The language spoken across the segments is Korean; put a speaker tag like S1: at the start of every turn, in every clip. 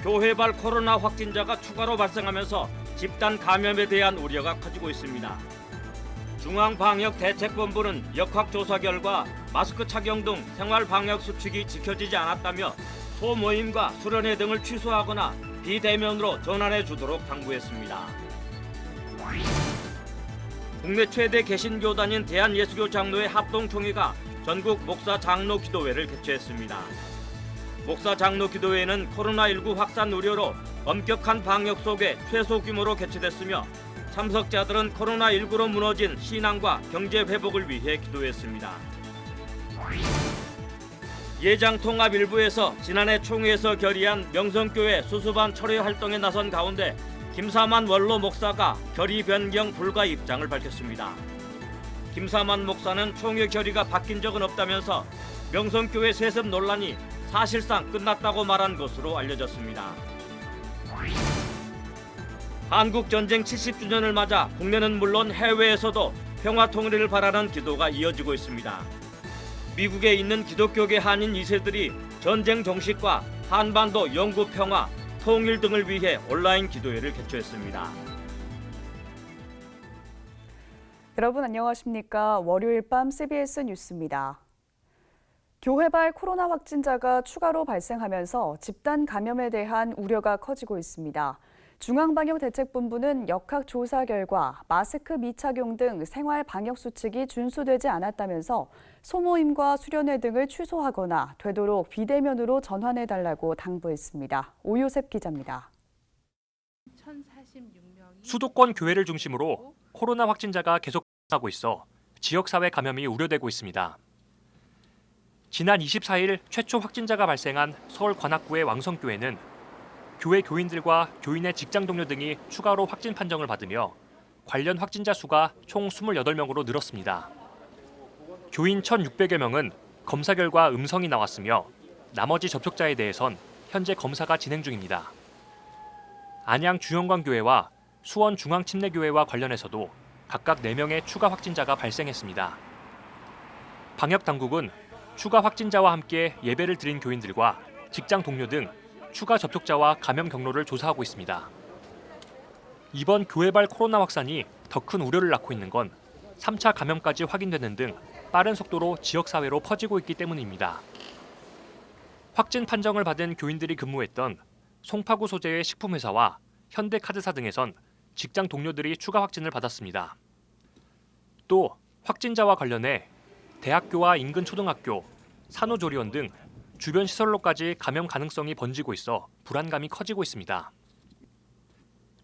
S1: 교회발 코로나 확진자가 추가로 발생하면서 집단 감염에 대한 우려가 커지고 있습니다. 중앙방역대책본부는 역학조사 결과 마스크 착용 등 생활방역 수칙이 지켜지지 않았다며 소모임과 수련회 등을 취소하거나 비대면으로 전환해 주도록 당부했습니다. 국내 최대 개신교단인 대한예수교 장로회 합동총회가 전국 목사 장로 기도회를 개최했습니다. 목사 장로 기도회는 코로나19 확산 우려로 엄격한 방역 속에 최소 규모로 개최됐으며 참석자들은 코로나19로 무너진 신앙과 경제 회복을 위해 기도했습니다. 예장통합 일부에서 지난해 총회에서 결의한 명성교회 수수반 철회 활동에 나선 가운데 김사만 원로 목사가 결의 변경 불가 입장을 밝혔습니다. 김사만 목사는 총회 결의가 바뀐 적은 없다면서 명성교회 세습 논란이 사실상 끝났다고 말한 것으로 알려졌습니다. 한국 전쟁 70주년을 맞아 국내는 물론 해외에서도 평화 통일을 바라는 기도가 이어지고 있습니다. 미국에 있는 기독교계 한인 2세들이 전쟁 종식과 한반도 영구 평화, 통일 등을 위해 온라인 기도회를 개최했습니다.
S2: 여러분 안녕하십니까? 월요일 밤 CBS 뉴스입니다. 교회발 코로나 확진자가 추가로 발생하면서 집단 감염에 대한 우려가 커지고 있습니다. 중앙방역대책본부는 역학조사 결과 마스크 미착용 등 생활 방역 수칙이 준수되지 않았다면서 소모임과 수련회 등을 취소하거나 되도록 비대면으로 전환해달라고 당부했습니다. 오요셉 기자입니다.
S3: 수도권 교회를 중심으로 코로나 확진자가 계속 발생하고 있어 지역사회 감염이 우려되고 있습니다. 지난 24일 최초 확진자가 발생한 서울 관악구의 왕성교회는 교회 교인들과 교인의 직장 동료 등이 추가로 확진 판정을 받으며 관련 확진자 수가 총 28명으로 늘었습니다. 교인 1,600여 명은 검사 결과 음성이 나왔으며 나머지 접촉자에 대해선 현재 검사가 진행 중입니다. 안양 주영광교회와 수원 중앙침례교회와 관련해서도 각각 4명의 추가 확진자가 발생했습니다. 방역당국은 추가 확진자와 함께 예배를 드린 교인들과 직장 동료 등 추가 접촉자와 감염 경로를 조사하고 있습니다. 이번 교회발 코로나 확산이 더 큰 우려를 낳고 있는 건 3차 감염까지 확인되는 등 빠른 속도로 지역사회로 퍼지고 있기 때문입니다. 확진 판정을 받은 교인들이 근무했던 송파구 소재의 식품회사와 현대카드사 등에선 직장 동료들이 추가 확진을 받았습니다. 또 확진자와 관련해 대학교와 인근 초등학교, 산후조리원 등 주변 시설로까지 감염 가능성이 번지고 있어 불안감이 커지고 있습니다.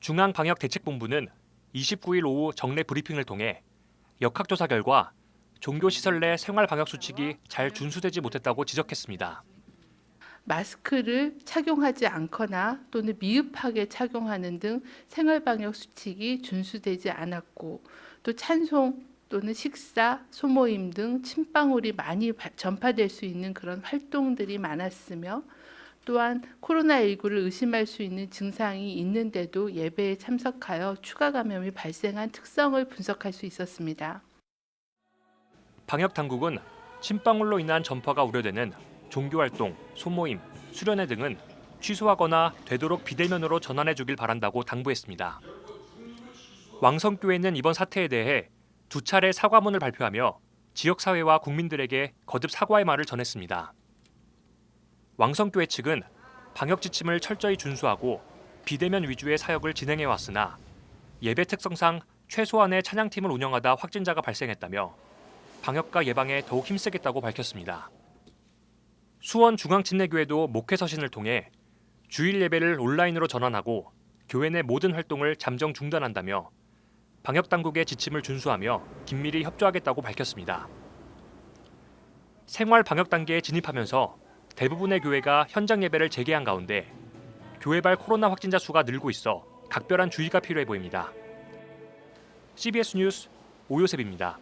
S3: 중앙방역대책본부는 29일 오후 정례 브리핑을 통해 역학조사 결과 종교시설 내 생활방역수칙이 잘 준수되지 못했다고 지적했습니다.
S4: 마스크를 착용하지 않거나 또는 미흡하게 착용하는 등 생활방역 수칙이 준수되지 않았고 또 찬송 또는 식사, 소모임 등 침방울이 많이 전파될 수 있는 그런 활동들이 많았으며 또한 코로나19를 의심할 수 있는 증상이 있는데도 예배에 참석하여 추가 감염이 발생한 특성을 분석할 수 있었습니다.
S3: 방역당국은 침방울로 인한 전파가 우려되는 종교활동, 소모임, 수련회 등은 취소하거나 되도록 비대면으로 전환해 주길 바란다고 당부했습니다. 왕성교회는 이번 사태에 대해 2차례 사과문을 발표하며 지역사회와 국민들에게 거듭 사과의 말을 전했습니다. 왕성교회 측은 방역 지침을 철저히 준수하고 비대면 위주의 사역을 진행해왔으나 예배 특성상 최소한의 찬양팀을 운영하다 확진자가 발생했다며 방역과 예방에 더욱 힘쓰겠다고 밝혔습니다. 수원 중앙침례교회도 목회 서신을 통해 주일 예배를 온라인으로 전환하고 교회 내 모든 활동을 잠정 중단한다며 방역당국의 지침을 준수하며 긴밀히 협조하겠다고 밝혔습니다. 생활 방역 단계에 진입하면서 대부분의 교회가 현장 예배를 재개한 가운데 교회발 코로나 확진자 수가 늘고 있어 각별한 주의가 필요해 보입니다. CBS 뉴스 오요셉입니다.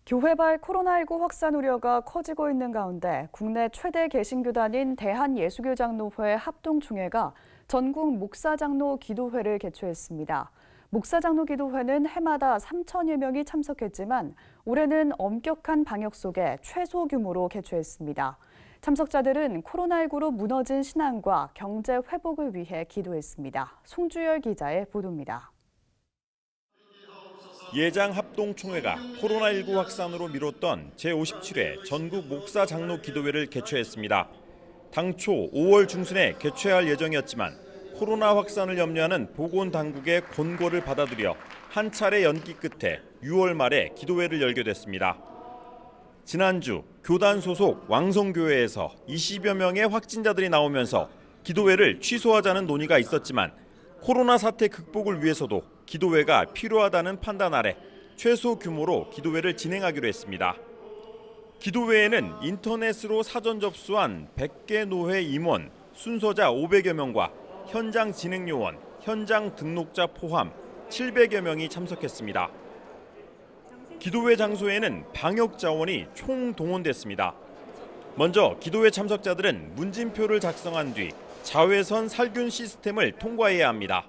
S2: 교회발 코로나19 확산 우려가 커지고 있는 가운데 국내 최대 개신교단인 대한예수교장로회 합동총회가 전국 목사장로 기도회를 개최했습니다. 목사장로 기도회는 해마다 3천여 명이 참석했지만 올해는 엄격한 방역 속에 최소 규모로 개최했습니다. 참석자들은 코로나19로 무너진 신앙과 경제 회복을 위해 기도했습니다. 송주열 기자의 보도입니다.
S5: 예장 합동총회가 코로나19 확산으로 미뤘던 제57회 전국 목사 장로 기도회를 개최했습니다. 당초 5월 중순에 개최할 예정이었지만 코로나 확산을 염려하는 보건당국의 권고를 받아들여 한 차례 연기 끝에 6월 말에 기도회를 열게 됐습니다. 지난주 교단 소속 왕성교회에서 20여 명의 확진자들이 나오면서 기도회를 취소하자는 논의가 있었지만 코로나 사태 극복을 위해서도 기도회가 필요하다는 판단 아래 최소 규모로 기도회를 진행하기로 했습니다. 기도회에는 인터넷으로 사전 접수한 100개 노회 임원, 순서자 500여 명과 현장 진행 요원, 현장 등록자 포함 700여 명이 참석했습니다. 기도회 장소에는 방역 자원이 총동원됐습니다. 먼저 기도회 참석자들은 문진표를 작성한 뒤 자외선 살균 시스템을 통과해야 합니다.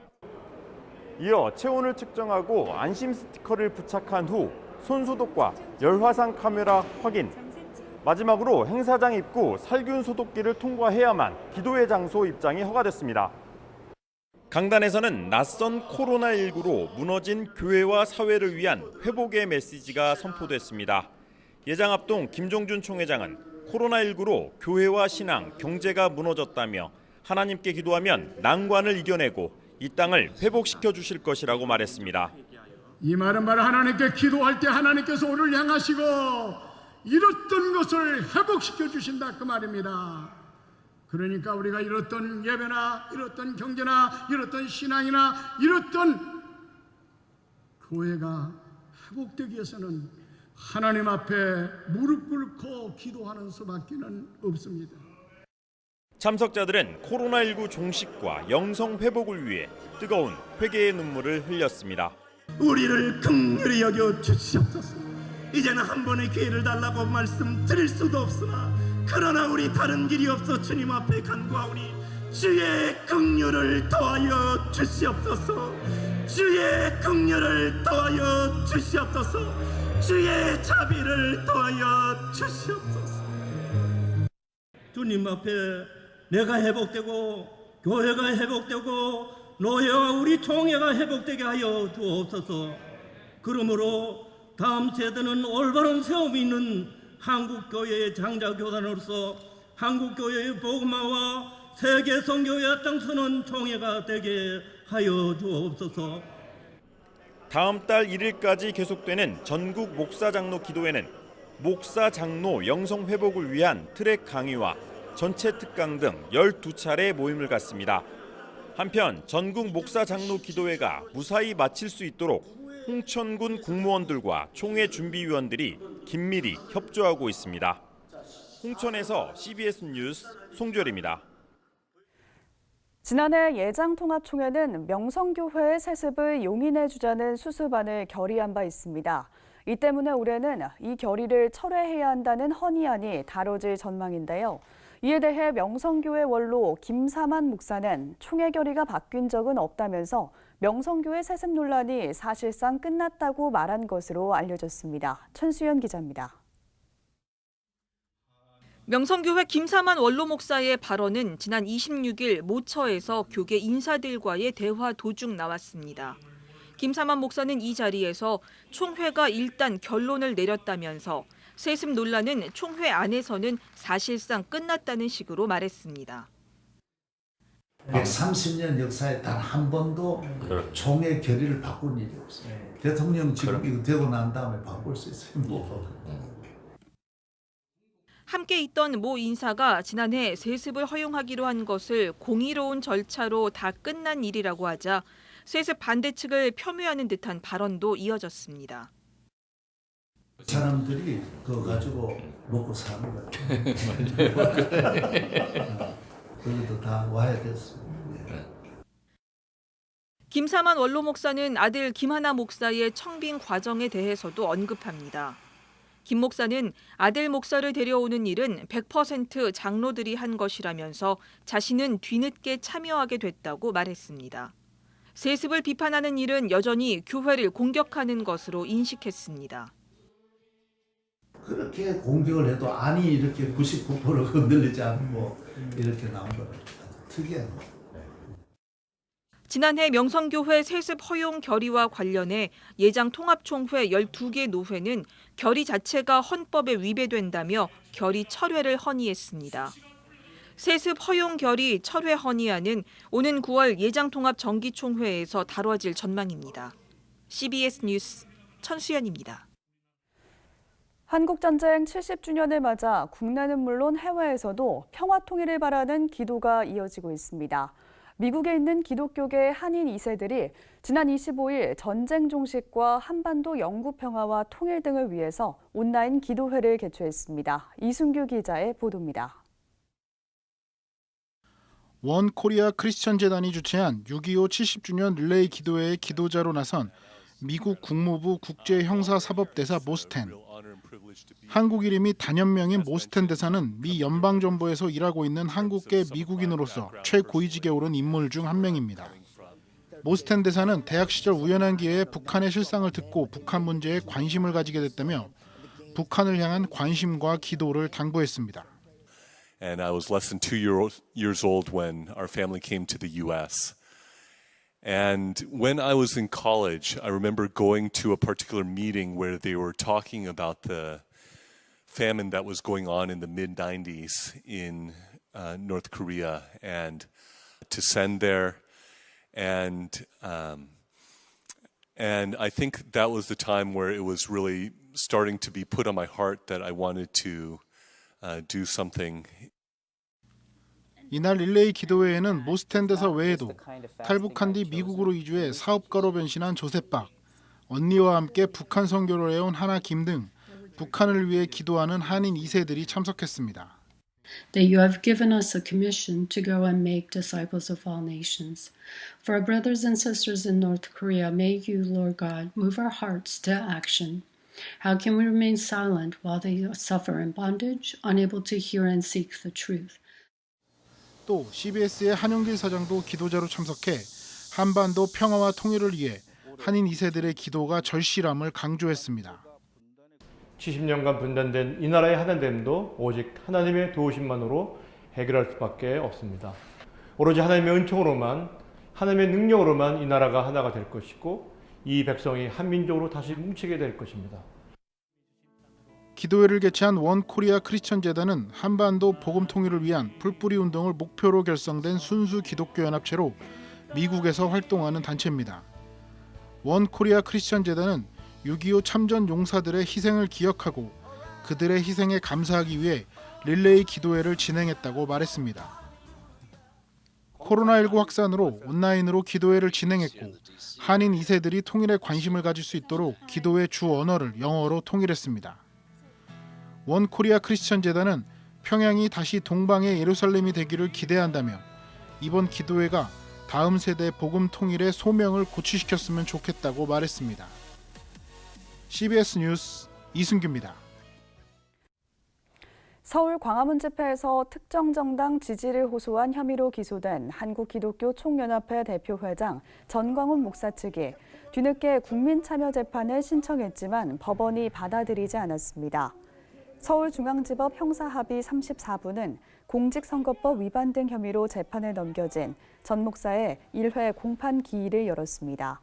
S5: 이어 체온을 측정하고 안심 스티커를 부착한 후 손소독과 열화상 카메라 확인, 마지막으로 행사장 입구 살균 소독기를 통과해야만 기도회 장소 입장이 허가됐습니다. 강단에서는 낯선 코로나19로 무너진 교회와 사회를 위한 회복의 메시지가 선포됐습니다. 예장합동 김종준 총회장은 코로나19로 교회와 신앙, 경제가 무너졌다며 하나님께 기도하면 난관을 이겨내고 이 땅을 회복시켜 주실 것이라고 말했습니다.
S6: 이 말은 바로 하나님께 기도할 때 하나님께서 우리를 향하시고 잃었던 것을 회복시켜 주신다 그 말입니다. 그러니까 우리가 잃었던 예배나 잃었던 경제나 잃었던 신앙이나 잃었던 교회가 회복되기 위해서는 하나님 앞에 무릎 꿇고 기도하는 수밖에는 없습니다.
S5: 참석자들은 코로나19 종식과 영성 회복을 위해 뜨거운 회개의 눈물을 흘렸습니다.
S7: 우리를 긍휼히 여겨 주시옵소서. 이제는 한 번의 기회를 달라고 말씀드릴 수도 없으나 그러나 우리 다른 길이 없어 주님 앞에 간구하오니 주의 긍휼을 더하여 주시옵소서. 주의 긍휼을 더하여 주시옵소서. 주의 자비를 더하여 주시옵소서. 주님 앞에 내가 회복되고 교회가 회복되고 노예와 우리 총회가 회복되게 하여 주옵소서. 그러므로 다음 세대는 올바른 세움이 있는 한국교회의 장자교단으로서 한국교회의 복음화와 세계 선교에 땅서는 총회가 되게 하여 주옵소서.
S5: 다음 달 1일까지 계속되는 전국 목사 장로 기도회는 목사 장로 영성 회복을 위한 트랙 강의와 전체 특강 등 12차례 모임을 갖습니다. 한편 전국 목사 장로 기도회가 무사히 마칠 수 있도록 홍천군 공무원들과 총회 준비위원들이 긴밀히 협조하고 있습니다. 홍천에서 CBS 뉴스 송주열입니다.
S2: 지난해 예장통합총회는 명성교회의 세습을 용인해주자는 수수반을 결의한 바 있습니다. 이 때문에 올해는 이 결의를 철회해야 한다는 헌의안이 다뤄질 전망인데요. 이에 대해 명성교회 원로 김사만 목사는 총회 결의가 바뀐 적은 없다면서 명성교회 세습 논란이 사실상 끝났다고 말한 것으로 알려졌습니다. 천수연 기자입니다.
S8: 명성교회 김사만 원로 목사의 발언은 지난 26일 모처에서 교계 인사들과의 대화 도중 나왔습니다. 김사만 목사는 이 자리에서 총회가 일단 결론을 내렸다면서 세습 논란은 총회 안에서는 사실상 끝났다는 식으로 말했습니다.
S9: 130년 역사에 단 한 번도 총회 결의를 바꾼 일이 없어요. 대통령 지금 이거 되고 난 다음에 바꿀 수 있어요.
S8: 함께 있던 모 인사가 지난해 세습을 허용하기로 한 것을 공의로운 절차로 다 끝난 일이라고 하자 세습 반대 측을 폄훼하는 듯한 발언도 이어졌습니다.
S9: 사람들이 그거 가지고 먹고 사는 거예요. 그것도 다 와야 됐습니다.
S8: 김사만 원로 목사는 아들 김하나 목사의 청빙 과정에 대해서도 언급합니다. 김 목사는 아들 목사를 데려오는 일은 100% 장로들이 한 것이라면서 자신은 뒤늦게 참여하게 됐다고 말했습니다. 세습을 비판하는 일은 여전히 교회를 공격하는 것으로 인식했습니다.
S9: 그렇게 공격을 해도 안이 이렇게 99% 흔들리지 않고 이렇게 나온 거는 특이한 거예요.
S8: 지난해 명성교회 세습 허용 결의와 관련해 예장통합총회 12개 노회는 결의 자체가 헌법에 위배된다며 결의 철회를 헌의했습니다. 세습 허용 결의 철회 헌의안은 오는 9월 예장통합 정기총회에서 다뤄질 전망입니다. CBS 뉴스 천수연입니다.
S2: 한국전쟁 70주년을 맞아 국내는 물론 해외에서도 평화 통일을 바라는 기도가 이어지고 있습니다. 미국에 있는 기독교계 한인 2세들이 지난 25일 전쟁 종식과 한반도 영구 평화와 통일 등을 위해서 온라인 기도회를 개최했습니다. 이순규 기자의 보도입니다.
S10: 원 코리아 크리스천 재단이 주최한 6.25 70주년 릴레이 기도회의 기도자로 나선 미국 국무부 국제형사사법대사 모스텐. 한국 이름이 단연명인 모스텐 대사는 미 연방정부에서 일하고 있는 한국계 미국인으로서 최고위직에 오른 인물 중 한 명입니다. 모스텐 대사는 대학 시절 우연한 기회에 북한의 실상을 듣고 북한 문제에 관심을 가지게 됐다며 북한을 향한 관심과 기도를 당부했습니다.
S11: And I was less than 2 years old when our family came to the U.S. And when I was in college, I remember going to a particular meeting where they were talking about the famine that was going on in the mid-90s in North Korea, and to send there. And I think that was the time where it was really starting to be put on my heart that I wanted to do something.
S10: 이날 릴레이 기도회에는 모스텐 대사 외에도 탈북한 뒤 미국으로 이주해 사업가로 변신한 조셉박, 언니와 함께 북한 선교를 해온 하나 김 등 북한을 위해 기도하는 한인 2세들이 참석했습니다.
S12: That you have given us a commission to go and make disciples of all nations. For our brothers and sisters in North Korea, may you, Lord God, move our hearts to action. How can we remain silent while they suffer in bondage, unable to hear and seek the truth?
S10: 또 CBS의 한용길 사장도 기도자로 참석해 한반도 평화와 통일을 위해 한인 2세들의 기도가 절실함을 강조했습니다.
S13: 70년간 분단된 이 나라의 하나됨도 오직 하나님의 도우심만으로 해결할 수밖에 없습니다. 오로지 하나님의 은총으로만, 하나님의 능력으로만 이 나라가 하나가 될 것이고 이 백성이 한민족으로 다시 뭉치게 될 것입니다.
S10: 기도회를 개최한 원 코리아 크리스천 재단은 한반도 복음 통일을 위한 풀뿌리 운동을 목표로 결성된 순수 기독교 연합체로 미국에서 활동하는 단체입니다. 원 코리아 크리스천 재단은 6.25 참전 용사들의 희생을 기억하고 그들의 희생에 감사하기 위해 릴레이 기도회를 진행했다고 말했습니다. 코로나19 확산으로 온라인으로 기도회를 진행했고 한인 2세들이 통일에 관심을 가질 수 있도록 기도회 주 언어를 영어로 통일했습니다. 원 코리아 크리스천 재단은 평양이 다시 동방의 예루살렘이 되기를 기대한다며 이번 기도회가 다음 세대 복음 통일의 소명을 고취시켰으면 좋겠다고 말했습니다. CBS 뉴스 이승규입니다.
S2: 서울 광화문 집회에서 특정 정당 지지를 호소한 혐의로 기소된 한국기독교총연합회 대표회장 전광훈 목사 측이 뒤늦게 국민참여재판을 신청했지만 법원이 받아들이지 않았습니다. 서울중앙지법 형사합의 34부는 공직선거법 위반 등 혐의로 재판을 넘겨진 전 목사의 1회 공판 기일을 열었습니다.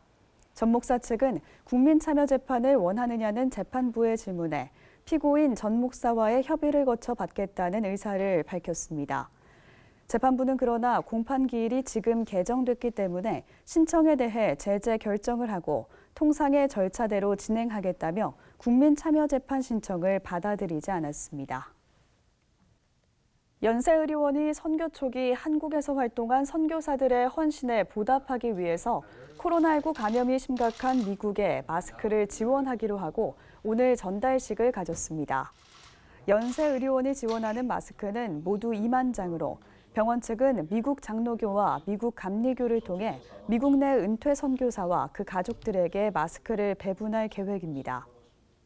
S2: 전 목사 측은 국민참여재판을 원하느냐는 재판부의 질문에 피고인 전 목사와의 협의를 거쳐 받겠다는 의사를 밝혔습니다. 재판부는 그러나 공판 기일이 지금 개정됐기 때문에 신청에 대해 제재 결정을 하고 통상의 절차대로 진행하겠다며 국민참여재판 신청을 받아들이지 않았습니다. 연세의료원이 선교 초기 한국에서 활동한 선교사들의 헌신에 보답하기 위해서 코로나19 감염이 심각한 미국에 마스크를 지원하기로 하고 오늘 전달식을 가졌습니다. 연세의료원이 지원하는 마스크는 모두 2만 장으로 병원 측은 미국 장로교와 미국 감리교를 통해 미국 내 은퇴 선교사와 그 가족들에게 마스크를 배분할 계획입니다.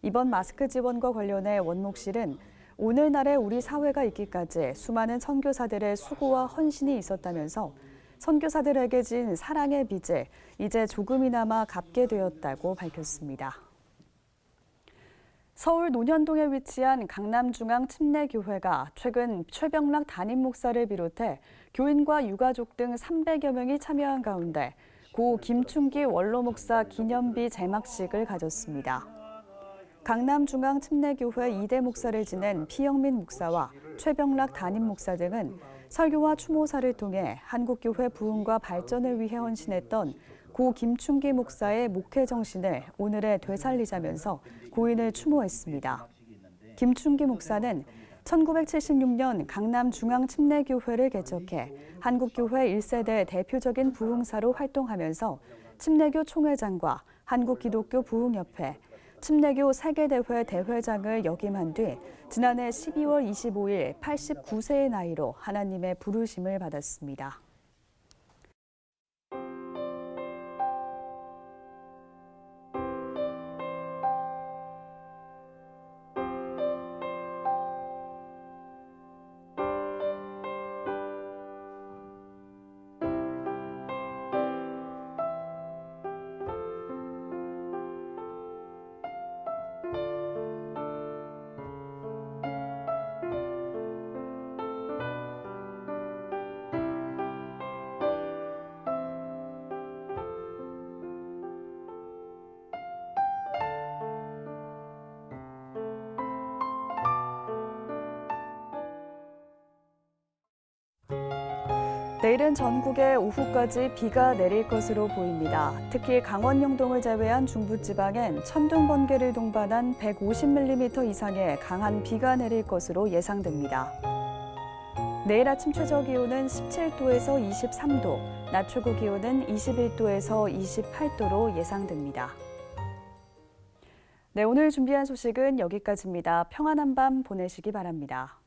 S2: 이번 마스크 지원과 관련해 원목실은 오늘날의 우리 사회가 있기까지 수많은 선교사들의 수고와 헌신이 있었다면서 선교사들에게 진 사랑의 빚을 이제 조금이나마 갚게 되었다고 밝혔습니다. 서울 논현동에 위치한 강남중앙침례교회가 최근 최병락 담임 목사를 비롯해 교인과 유가족 등 300여 명이 참여한 가운데 고 김충기 원로 목사 기념비 제막식을 가졌습니다. 강남중앙침례교회 2대 목사를 지낸 피영민 목사와 최병락 담임 목사 등은 설교와 추모사를 통해 한국교회 부흥과 발전을 위해 헌신했던 고 김충기 목사의 목회 정신을 오늘에 되살리자면서 고인을 추모했습니다. 김충기 목사는 1976년 강남중앙침례교회를 개척해 한국교회 1세대 대표적인 부흥사로 활동하면서 침례교 총회장과 한국기독교 부흥협회, 침례교 세계대회 대회장을 역임한 뒤 지난해 12월 25일 89세의 나이로 하나님의 부르심을 받았습니다. 내일은 전국에 오후까지 비가 내릴 것으로 보입니다. 특히 강원 영동을 제외한 중부지방엔 천둥 번개를 동반한 150mm 이상의 강한 비가 내릴 것으로 예상됩니다. 내일 아침 최저 기온은 17도에서 23도, 낮 최고 기온은 21도에서 28도로 예상됩니다. 네, 오늘 준비한 소식은 여기까지입니다. 평안한 밤 보내시기 바랍니다.